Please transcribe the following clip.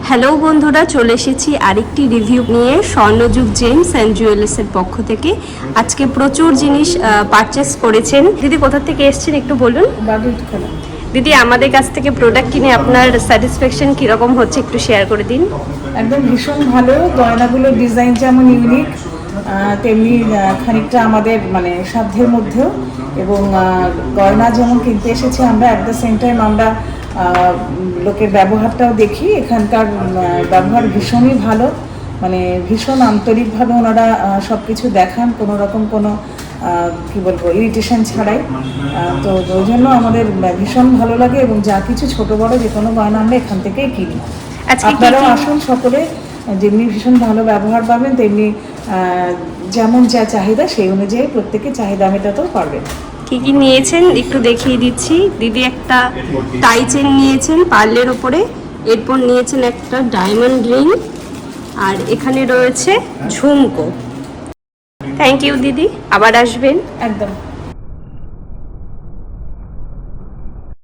Hello বন্ধুরা, চলে এসেছি আরেকটি রিভিউ নিয়ে স্বর্ণযুগ জেমস অ্যান্ড জুয়েলার্সের পক্ষ থেকে। আজকে প্রচুর জিনিস পারচেস করেছেন। দিদি কোথা থেকে এসেছেন একটু বলুন। দিদি, আমাদের কাছ থেকে প্রোডাক্ট কিনে আপনার স্যাটিসফ্যাকশন কীরকম হচ্ছে একটু শেয়ার করে দিন। একদম ভীষণ ভালো। গয়নাগুলোর ডিজাইন যেমন ইউনিক, তেমনি খানিকটা আমাদের মানে সাধ্যের মধ্যেও, এবং গয়না যেমন কিনতে এসেছি আমরা, অ্যাট দ্য সেম টাইম আমরা লোকের ব্যবহারটাও দেখি। এখানকার ব্যবহার ভীষণই ভালো, মানে ভীষণ আন্তরিকভাবে ওনারা সব কিছু দেখান, কোনো রকম কোনো কী বলবো ইরিটেশন ছাড়াই। তো ওই জন্য আমাদের ভীষণ ভালো লাগে, এবং যা কিছু ছোট বড় যে কোনো গয়না আমরা এখান থেকেই কিনি। আপনারাও আসুন সকলে, যেমনি ভীষণ ভালো ব্যবহার পাবেন, তেমনি যেমন যা চাহিদা সেই অনুযায়ী প্রত্যেকে চাহিদা মেটাতেও পারবেন। কী কী নিয়েছেন একটু দেখিয়ে দিচ্ছি। দিদি একটা টাই চেন নিয়েছেন পার্লের ওপরে, এরপর নিয়েছেন একটা ডায়মন্ড রিং, আর এখানে রয়েছে ঝুমকো। থ্যাংক ইউ দিদি, আবার আসবেন। একদম।